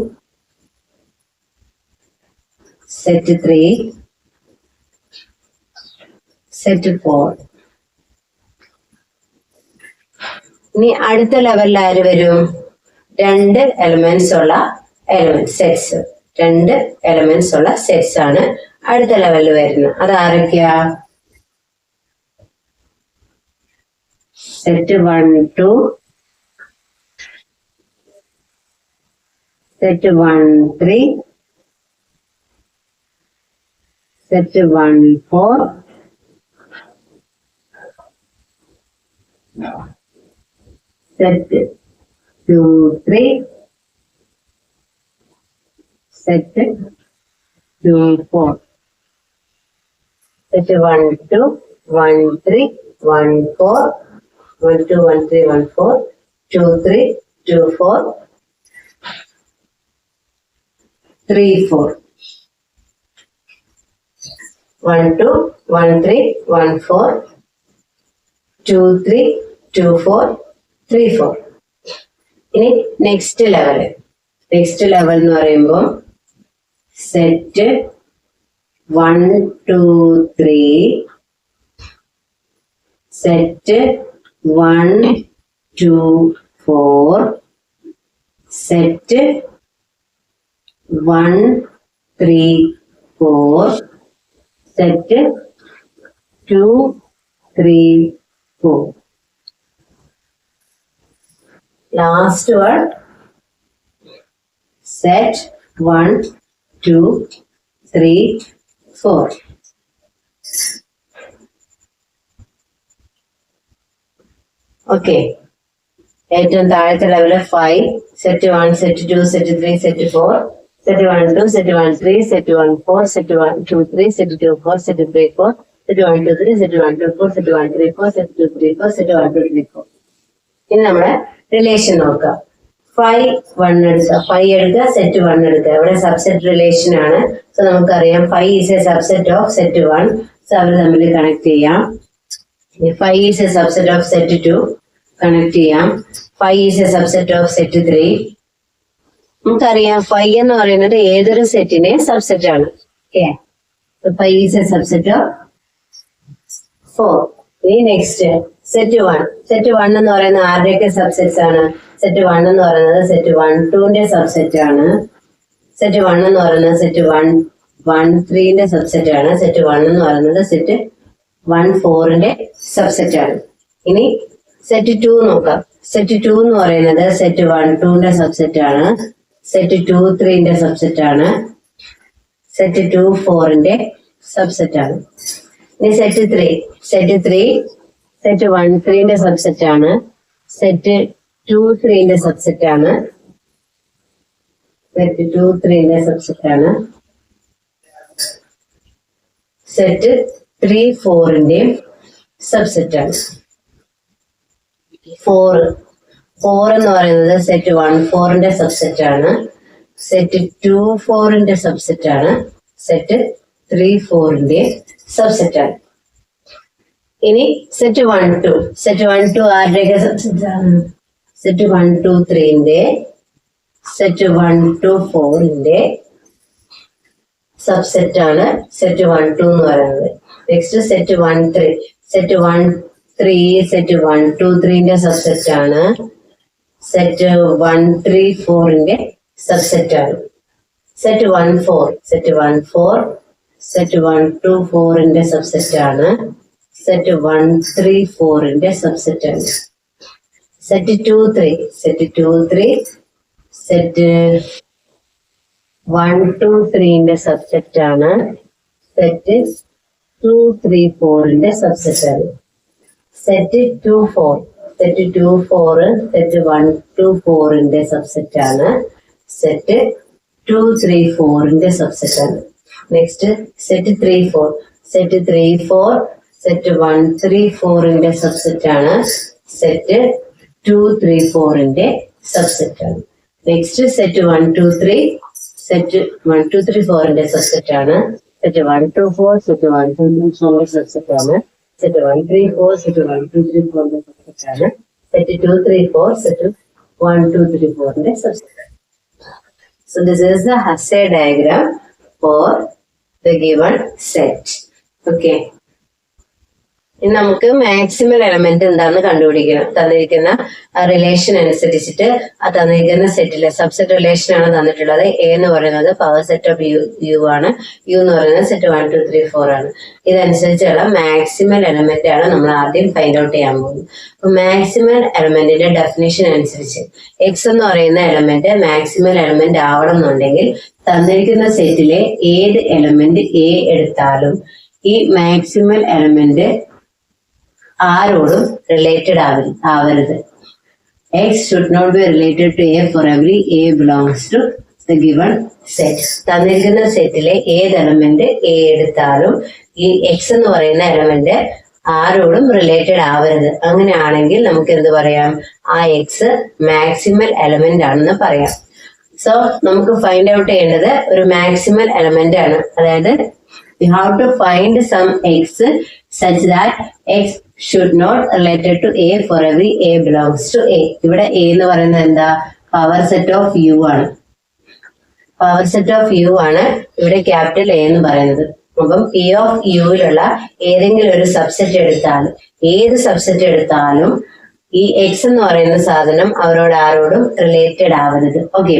set 3, set 4. ഇനി അടുത്ത ലെവലിൽ ആര് വരും? 2 എലമെന്റ്സ് ഉള്ള സെറ്റ്സ്. 2 എലമെന്റ്സ് ഉള്ള സെറ്റ്സ് ആണ് അടുത്ത ലെവലിൽ വരുന്നത്. അത് ആരൊക്കെയാ? Set 1 2, set 1 3, set 1 4, set 2 3, set 2 4. Set 1 2 1 3 1 4 1 2 1 3 1 4 2 3 2 4 3 4. 1 2 1 3 1 4 2 3 2 4 3 4. ഇനി നെക്സ്റ്റ് ലെവൽ എന്ന് പറയുമ്പോൾ set 1 2 3 set 1 2 4 set 1 3 4 set 2 3 4. Last one, set 1 2 3 4. Okay. ഏറ്റവും താഴത്തെ level 5, set 1 set 2 set 3 set 4, set 1 2 set 1 3 set 1 4 set 1 2 3 set 2 4 set 3 4 set 1 2 3 set 1 2 4 set 1 3 4 set 2 3 4 set 1 2 3 4. ഇനി നമ്മളെ relation നോക്കാം. 5 1 എടുക്കുക, 5 എടുക്കുക, സെറ്റ് 1 എടുക്കുക. ഇവിടെ സബ്സെറ്റ് റിലേഷൻ ആണ്. സോ നമുക്കറിയാം 5 is a subset of set 1. So അവർ തമ്മിൽ കണക്ട് ചെയ്യാം. 5 is a subset of set 2, connect ചെയ്യാം. 5 is a subset of set 3. നമുക്കറിയാം 5 എന്ന് പറയുന്നത് ഏതൊരു സെറ്റിനെ സബ്സെറ്റ് ആണ്. 5 ഈസ് എ സബ്സെറ്റ് ഓഫ് 4. ഇനി നെക്സ്റ്റ് സെറ്റ് 1 എന്ന് പറയുന്നത് ആരുടെയൊക്കെ സബ്സെറ്റ്സ് ആണ്? സെറ്റ് 1 എന്ന് പറയുന്നത് സെറ്റ് 1 2ന്റെ സബ്സെറ്റ് ആണ്. സെറ്റ് 1 എന്ന് പറയുന്നത് സെറ്റ് 1 1 3ന്റെ സബ്സെറ്റ് ആണ്. സെറ്റ് 1 എന്ന് പറയുന്നത് സെറ്റ് 1 4ന്റെ സബ്സെറ്റ് ആണ്. ഇനി സെറ്റ് 2 നോക്കാം. സെറ്റ് 2 എന്ന് പറയുന്നത് സെറ്റ് 1 2ന്റെ സബ്സെറ്റ് ആണ്. സെറ്റ് 2 3ന്റെ സബ്സെറ്റ് ആണ്. സെറ്റ് 2 4ന്റെ സബ്സെറ്റ് ആണ്. ഇനി സെറ്റ് 3 സെറ്റ് 1 3ന്റെ സബ്സെറ്റ് ആണ്. സെറ്റ് 2 3ന്റെ സബ്സെറ്റ് ആണ്. സെറ്റ് 2 3ന്റെ സബ്സെറ്റ് ആണ്. സെറ്റ് 3 4ന്റെ സബ്സെറ്റ് ആണ്. 4 എന്ന് പറയുന്നത് സെറ്റ് 1 4ന്റെ സബ്സെറ്റ് ആണ്. സെറ്റ് 2 4ന്റെ സബ്സെറ്റ് ആണ്. സെറ്റ് 3 4ന്റെ സബ്സെറ്റ് ആണ്. ഇനി സെറ്റ് 1 2 ആരുടെയൊക്കെ സബ്സെറ്റ് ആണ്? സെറ്റ് 1 2 3ന്റെ, സെറ്റ് 1 2 4ന്റെ സബ്സെറ്റ് ആണ് സെറ്റ് 1 2 എന്ന് പറയുന്നത്. നെക്സ്റ്റ് സെറ്റ് 1 3 സെറ്റ് 1 3 സെറ്റ് 1 2 3ന്റെ സബ്സെറ്റ് ആണ്. സെറ്റ് 1 3 4ന്റെ സബ്സെറ്റ് ആണ്. സെറ്റ് 1 4 സെറ്റ് 1 2 4ന്റെ സബ്സെറ്റ് ആണ്. സെറ്റ് 1 3 4ന്റെ സബ്സെറ്റ് ആണ്. സെറ്റ് 2 3 സെറ്റ് 1 2 3ന്റെ സബ്സെറ്റ് ആണ്. സെറ്റ് 2 3 4ന്റെ സബ്സെറ്റ് ആണ്. സെറ്റ് 2 4 സെറ്റ് 1 2 4ന്റെ സബ്സെറ്റ് ആണ്. സെറ്റ് 2 3 4ന്റെ സബ്സെറ്റ് ആണ്. നെക്സ്റ്റ് സെറ്റ് 3 4 സെറ്റ് 1 3 4ന്റെ സബ്സെറ്റ് ആണ്. സെറ്റ് 2 3 4ന്റെ സബ്സെറ്റ് ആണ്. നെക്സ്റ്റ് സെറ്റ് 1 2 3 സെറ്റ് 1 2 3 4ന്റെ സബ്സെറ്റ് ആണ്. സെറ്റ് 1 2 4 സെറ്റ് 1 2 3 4ന്റെ സബ്സെറ്റ് ആണ്. സെറ്റ് 1 3 4 സെറ്റ് 1 2 3 4ന്റെ സബ്സെറ്റ് ആണ്. സെറ്റ് 2 3 4 സെറ്റ് 1 2 3 4ന്റെ സബ്സെറ്റ് ആണ്. So this is the Hasse diagram for the given set. Okay. ഇനി നമുക്ക് മാക്സിമൽ എലമെന്റ് എന്താണെന്ന് കണ്ടുപിടിക്കണം. തന്നിരിക്കുന്ന റിലേഷൻ അനുസരിച്ചിട്ട് ആ തന്നിരിക്കുന്ന സെറ്റിലെ സബ്സെറ്റ് റിലേഷൻ ആണ് തന്നിട്ടുള്ളത്. എ എന്ന് പറയുന്നത് പവർ സെറ്റ് ഓഫ് യു ആണ്. യു എന്ന് പറയുന്നത് സെറ്റ് 1 2 3 4 ആണ്. ഇതനുസരിച്ചുള്ള മാക്സിമൽ എലമെന്റ് ആണ് നമ്മൾ ആദ്യം ഫൈൻഡ് ഔട്ട് ചെയ്യാൻ പോകുന്നത്. അപ്പൊ മാക്സിമൽ എലമെന്റിന്റെ ഡെഫിനിഷൻ അനുസരിച്ച് എക്സ് എന്ന് പറയുന്ന എലമെന്റ് മാക്സിമൽ എലമെന്റ് ആവണം എന്നുണ്ടെങ്കിൽ തന്നിരിക്കുന്ന സെറ്റിലെ ഏത് എലമെന്റ് എ എടുത്താലും ഈ മാക്സിമൽ എലമെന്റ് ആരോടും റിലേറ്റഡ് ആവരുത്. X should not be related to A for every A belongs to the given set. തന്നിരിക്കുന്ന സെറ്റിലെ ഏത് എലമെന്റ് എ എടുത്താലും ഈ എക്സ് എന്ന് പറയുന്ന എലമെന്റ് ആരോടും റിലേറ്റഡ് ആവരുത്. അങ്ങനെയാണെങ്കിൽ നമുക്ക് എന്ത് പറയാം? ആ എക്സ് മാക്സിമൽ എലമെന്റ് ആണെന്ന് പറയാം. സോ നമുക്ക് ഫൈൻഡ് ഔട്ട് ചെയ്യേണ്ടത് ഒരു മാക്സിമൽ എലമെന്റ് ആണ്. അതായത് We have to find some x such that x should not related to a for every a belongs to a. ഇവിടെ a എന്ന് പറയുന്നത് എന്താ? പവർ സെറ്റ് ഓഫ് u ആണ്. പവർ സെറ്റ് ഓഫ് u ആണ് ഇവിടെ capital a എന്ന് പറയുന്നത്. അപ്പം p ഓഫ് യുവിലുള്ള ഏതെങ്കിലും ഒരു സബ്സെറ്റ് എടുത്താൽ, ഏത് സബ്സെറ്റ് എടുത്താലും ഈ എക്സ് എന്ന് പറയുന്ന സാധനം അവരോട് ആരോടും റിലേറ്റഡ് ആവരുത്. ഓക്കെ,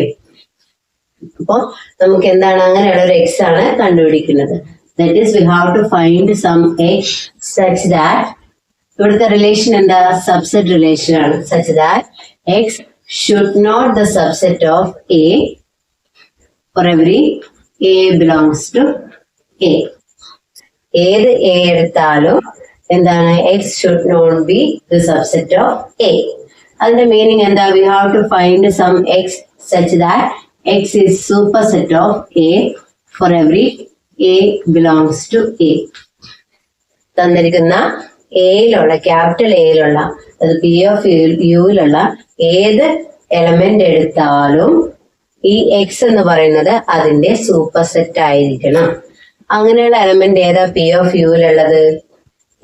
അപ്പൊ നമുക്ക് എന്താണ് അങ്ങനെയുള്ള ഒരു എക്സ് ആണ് കണ്ടുപിടിക്കുന്നത്. That is we have to find some X such that, ഇവിടുത്തെ റിലേഷൻ എന്താ? സബ്സെറ്റ് റിലേഷൻ ആണ്. Such that X should not the subset of A for every A belongs to A. ഏത് എ എടുത്താലും എന്താണ്? X should not be the subset of A. അതിന്റെ meaning എന്താ? We have to find some X such that x is superset of a for every a belongs to a. തന്നിരിക്കുന്ന എയിലുള്ള capital എയിലുള്ള അത് P of യുയിലുള്ള ഏത് element എടുത്താലും ഈ X എന്ന് പറയുന്നത് അതിന്റെ സൂപ്പർ സെറ്റ് ആയിരിക്കണം. അങ്ങനെയുള്ള എലമെന്റ് ഏതാ പി ഓഫ് യുയിലുള്ളത്?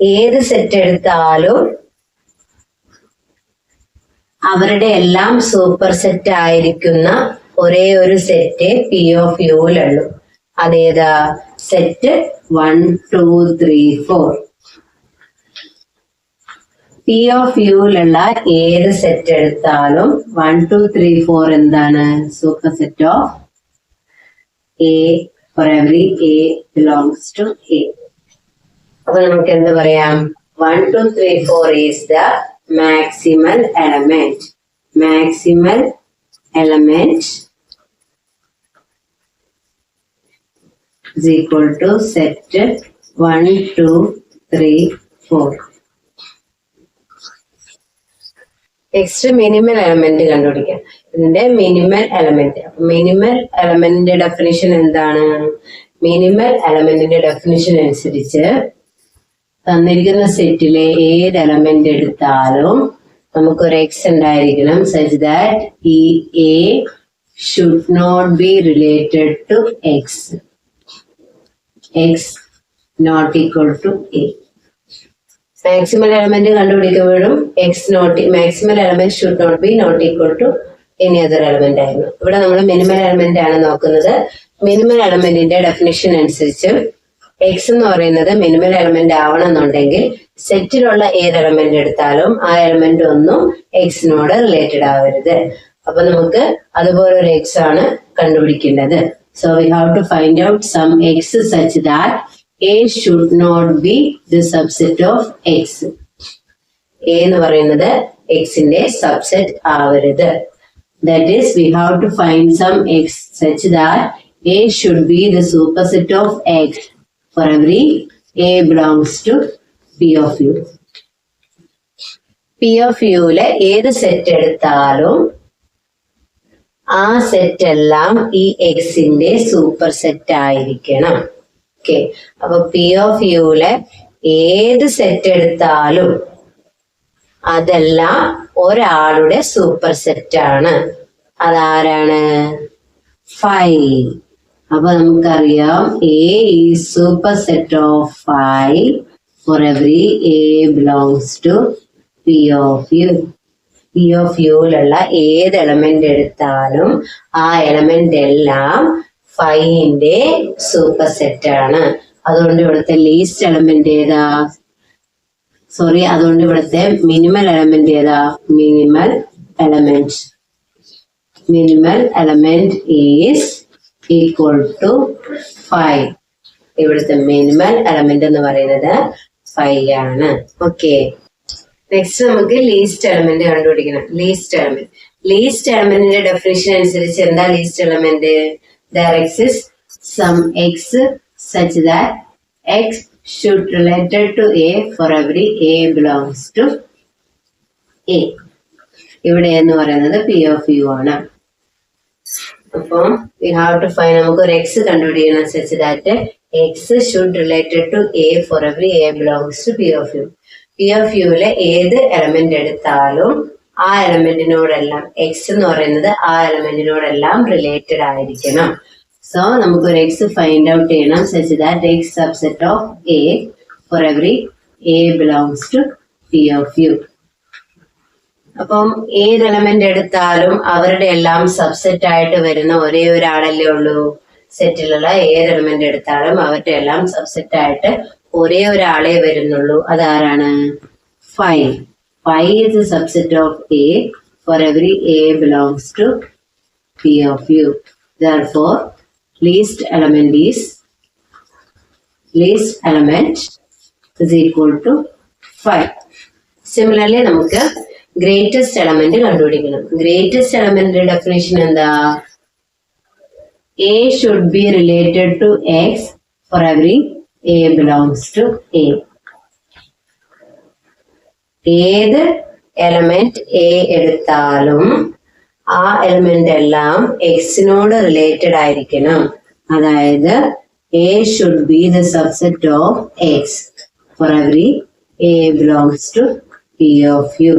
ഏത് സെറ്റ് എടുത്താലും അവരുടെ എല്ലാം സൂപ്പർ സെറ്റ് ആയിരിക്കുന്ന ഒരേ ഒരു സെറ്റ് പി ഓഫ് യുയിലുള്ളൂ. അതേതാ? സെറ്റ് 1 2 3 4. പി ഓഫ് യുയിലുള്ള ഏത് സെറ്റ് എടുത്താലും 1 2 3 4 എന്താണ്? Superset of A for every A belongs to A. അപ്പൊ നമുക്ക് എന്ത് പറയാം? 1 2 3 4 is the maximal element. Maximal element is equal to set 1 2 3 4. Next minimal element കണ്ടുപിടിക്കാം. ഇതിന്റെ മിനിമൽ എലമെന്റ്. മിനിമൽ എലമെന്റിന്റെ ഡെഫിനിഷൻ എന്താണ്? മിനിമൽ എലമെന്റിന്റെ ഡെഫിനിഷൻ അനുസരിച്ച് തന്നിരിക്കുന്ന സെറ്റിലെ ഏത് എലമെന്റ് എടുത്താലും നമുക്കൊരു എക്സ് ഉണ്ടായിരിക്കണം സച്ച് ദാറ്റ് ഈ A should not be related to X. X not equal to a. Maximal element കണ്ടുപിടിക്കുമ്പോഴും x not maximal element should not equal to any other element ആയിരുന്നു. ഇവിടെ നമ്മൾ മിനിമൽ എലമെന്റ് ആണ് നോക്കുന്നത്. മിനിമൽ എലമെന്റിന്റെ definition അനുസരിച്ച് x എന്ന് പറയുന്നത് മിനിമൽ എലമെന്റ് ആവണമെന്നുണ്ടെങ്കിൽ സെറ്റിലുള്ള ഏത് എലമെന്റ് എടുത്താലും ആ എലമെന്റ് ഒന്നും എക്സിനോട് റിലേറ്റഡ് ആവരുത്. അപ്പൊ നമുക്ക് അതുപോലെ ഒരു എക്സ് ആണ് കണ്ടുപിടിക്കേണ്ടത്. So we have to find out some X such that a should not be the subset of x. A എന്ന് പറയുന്നത് എക്സിന്റെ സബ്സെറ്റ് ആവരുത്. That is we have to find some X such that a should be the superset of x for every a belongs to p of u. p of uലെ ഏത് set എടുത്താലും ആ set എല്ലാം ഈ എക്സിന്റെ സൂപ്പർ സെറ്റ് ആയിരിക്കണം. Okay, അപ്പൊ p of uലെ ഏത് set എടുത്താലും അതെല്ലാം ഒരാളുടെ സൂപ്പർ സെറ്റ് ആണ്. അതാരാണ്? 5. അപ്പൊ നമുക്കറിയാം a is superset of 5 for every A belongs to P of U. P of യുയിലുള്ള ഏത് എലമെന്റ് എടുത്താലും ആ എലമെന്റ് എല്ലാം 5ന്റെ സൂപ്പർ സെറ്റ് ആണ്. അതുകൊണ്ട് ഇവിടുത്തെ ലീസ്റ്റ് എലമെന്റ് ഏതാ? അതുകൊണ്ട് ഇവിടുത്തെ മിനിമൽ എലമെന്റ് ഏതാ? Minimal element is equal to 5. ഇവിടുത്തെ മിനിമൽ എലമെന്റ് എന്ന് പറയുന്നത് 5 ആണ്. ഓക്കെ, നെക്സ്റ്റ് നമുക്ക് ലീസ്റ്റ് എലമെന്റ് കണ്ടുപിടിക്കണം. ലീസ്റ്റ് എലമെന്റിന്റെ ഡെഫിനിഷൻ അനുസരിച്ച് എന്താ least element? there exists some x such that x should related to a for every a belongs to a. ഇവിടെ എന്ന് പറയുന്നത് p of u ആണ്. അപ്പം we have to find, നമുക്ക് ഒരു എക്സ് കണ്ടുപിടിക്കണം such that x should related to a for every a belongs to p of u. p of uലെ ഏത് element എടുത്താലും ആ എലമെന്റിനോടെല്ലാം എക്സ് എന്ന് പറയുന്നത് ആ എലമെന്റിനോടെല്ലാം റിലേറ്റഡ് ആയിരിക്കണം. സോ നമുക്കൊരു എക്സ് ഫൈൻഡ് ഔട്ട് ചെയ്യണം such that X subset of A for every A belongs to P of U. അപ്പം ഏത് എലമെന്റ് എടുത്താലും അവരുടെ എല്ലാം സബ്സെറ്റ് ആയിട്ട് വരുന്ന ഒരേ ഒരാളല്ലേ ഉള്ളൂ. സെറ്റിലുള്ള ഏത് എലമെന്റ് എടുത്താലും അവരുടെ എല്ലാം സബ്സെറ്റ് ആയിട്ട് ഒരേ ഒരാളെ വരുന്നുള്ളൂ. അതാരാണ്? 5. 5 is a subset of A for every A belongs to P of U. Therefore, least element is equal to 5. Similarly, നമുക്ക് greatest element കണ്ടുപിടിക്കണം. Greatest element definition എന്താ? A should be related to X for every A belongs to A. ഏത് element A എടുത്താലും ആ element എല്ലാം എക്സിനോട് related ആയിരിക്കണം. അതായത് A should be the subset of X for every A belongs to P of U.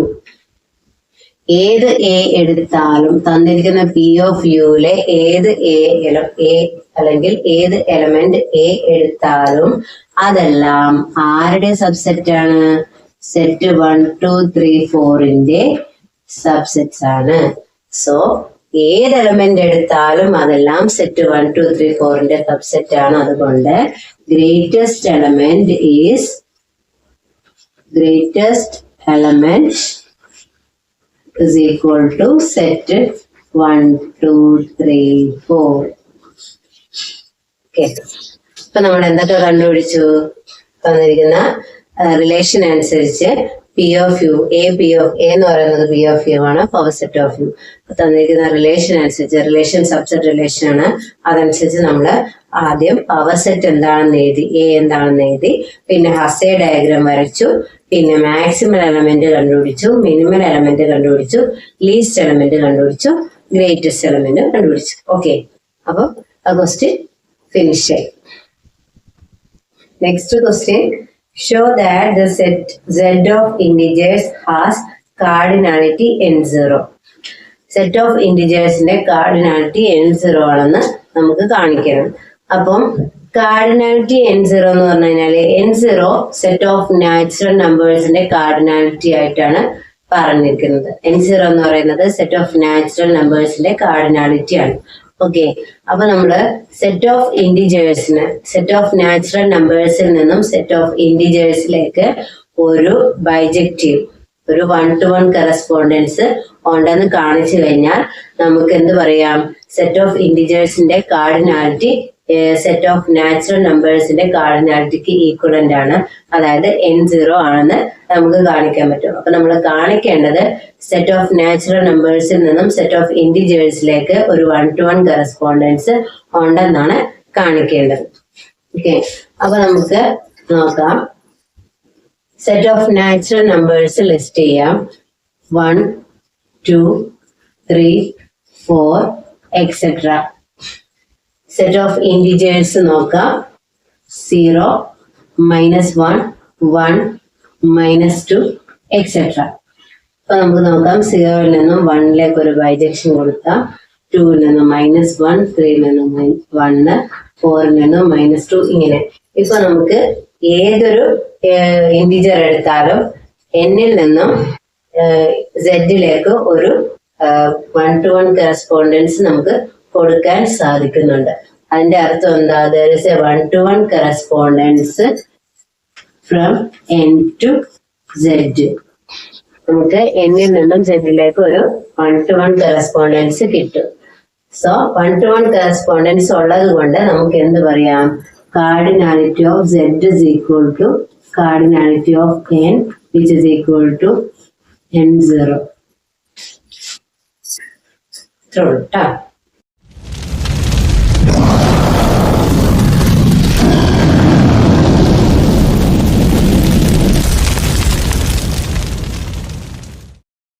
ഏത് A എടുത്താലും തന്നിരിക്കുന്ന പി ഓഫ് യുവിലെ ഏത് എ അല്ലെങ്കിൽ ഏത് എലമെന്റ് എ എടുത്താലും അതെല്ലാം ആരുടെ സബ്സെറ്റ് ആണ്? സെറ്റ് 1, 2, 3, 4ന്റെ സബ്സെറ്റ്സ് ആണ്. സോ ഏത് എലമെന്റ് എടുത്താലും അതെല്ലാം സെറ്റ് 1, 2, 3, 4ന്റെ സബ്സെറ്റ് ആണ്. അതുകൊണ്ട് greatest element is equal to set 1, 2, 3, 4. Okay. ഇപ്പൊ നമ്മൾ എന്തൊക്കെ കണ്ടുപിടിച്ചു? തന്നിരിക്കുന്ന റിലേഷൻ അനുസരിച്ച് P of U P of A എന്ന് പറയുന്നത് പി ഓഫ് യു ആണ്, പവർ സെറ്റ് ഓഫ് യു. തന്നിരിക്കുന്ന റിലേഷൻ അനുസരിച്ച് റിലേഷൻ സബ്സെറ്റ് റിലേഷൻ ആണ്. അതനുസരിച്ച് നമ്മൾ ആദ്യം പവർ സെറ്റ് എന്താണെന്ന് എഴുതി, എ എന്താണെന്ന് എഴുതി, പിന്നെ ഹസേ ഡയഗ്രാം വരച്ചു, പിന്നെ മാക്സിമൽ എലമെന്റ് കണ്ടുപിടിച്ചു, മിനിമൽ എലമെന്റ് കണ്ടുപിടിച്ചു, ലീസ്റ്റ് എലമെന്റ് കണ്ടുപിടിച്ചു, ഗ്രേറ്റസ്റ്റ് എലമെന്റ് കണ്ടുപിടിച്ചു. ഓക്കെ, അപ്പൊ ആ ക്വസ്റ്റ്യൻ ഫിനിഷ് ആയി. Next question, show that the set Z of integers has cardinality n0. Set of ഇന്റിജേഴ്സിന്റെ കാർഡിനാലിറ്റി n0 ആണെന്ന് നമുക്ക് കാണിക്കണം. അപ്പം കാർഡിനാലിറ്റി n0 എന്ന് പറഞ്ഞു കഴിഞ്ഞാല് n0 സെറ്റ് ഓഫ് നാച്ചുറൽ നമ്പേഴ്സിന്റെ കാർഡിനാലിറ്റി ആയിട്ടാണ് പറഞ്ഞിരിക്കുന്നത്. n0 എന്ന് പറയുന്നത് സെറ്റ് ഓഫ് നാച്ചുറൽ നമ്പേഴ്സിന്റെ കാർഡിനാലിറ്റി ആണ്. ഓക്കെ, അപ്പൊ നമ്മള് സെറ്റ് ഓഫ് ഇന്റിജേഴ്സിന് സെറ്റ് ഓഫ് നാച്ചുറൽ നമ്പേഴ്സിൽ നിന്നും സെറ്റ് ഓഫ് ഇന്റിജേഴ്സിലേക്ക് ഒരു ബൈജക്റ്റീവ്, ഒരു 1-to-1 കറസ്പോണ്ടൻസ് ഉണ്ടെന്ന് കാണിച്ചു കഴിഞ്ഞാൽ നമുക്ക് എന്ത് പറയാം? സെറ്റ് ഓഫ് ഇന്റിജേഴ്സിന്റെ കാർഡിനാലിറ്റി സെറ്റ് ഓഫ് നാച്ചുറൽ നമ്പേഴ്സിന്റെ കാർഡിനാലിറ്റിക്ക് ഈക്വലന്റ് ആണ്. അതായത് n0 ആണെന്ന് നമുക്ക് കാണിക്കാൻ പറ്റും. അപ്പൊ നമ്മൾ കാണിക്കേണ്ടത് സെറ്റ് ഓഫ് നാച്ചുറൽ നമ്പേഴ്സിൽ നിന്നും സെറ്റ് ഓഫ് ഇന്റിജേഴ്സിലേക്ക് ഒരു 1-to-1 കറസ്പോണ്ടൻസ് ഉണ്ടെന്നാണ് കാണിക്കേണ്ടത്. ഓക്കെ, അപ്പൊ നമുക്ക് നോക്കാം. Set of natural numbers list ചെയ്യാം. 1, 2, 3, 4 എക്സെട്ര. സെറ്റ് ഓഫ് ഇന്റിജേഴ്സ് നോക്കാം. 0, -1, 1, -2 എക്സെട്ര. അപ്പൊ നമുക്ക് നോക്കാം. 0ൽ നിന്നും 1ലേക്ക് ഒരു ബൈജക്ഷൻ കൊടുക്കാം. 2ൽ നിന്നും -1, 3ൽ നിന്നും 1, 4ൽ നിന്നും -2 ഇങ്ങനെ. ഇപ്പൊ നമുക്ക് ഏതൊരു ഇന്റിജർ എടുത്താലും എന്നിൽ നിന്നും സെഡിലേക്ക് ഒരു 1-to-1 കറസ്പോണ്ടൻസ് നമുക്ക് കൊടുക്കാൻ സാധിക്കുന്നുണ്ട്. അതിന്റെ അർത്ഥം എന്താ? there is a 1-to-1 correspondence from n to z. നമുക്ക് എന്നിൽ നിന്നും സെഡിലേക്ക് ഒരു 1-to-1 കറസ്പോണ്ടൻസ് കിട്ടും. സോ 1-to-1 കറസ്പോണ്ടൻസ് ഉള്ളത് കൊണ്ട് നമുക്ക് എന്ത് പറയാം? Cardinality of z is equal to cardinality of n which is equal to n0. ഇത്രേ ഉള്ളൂ ട്ടോ.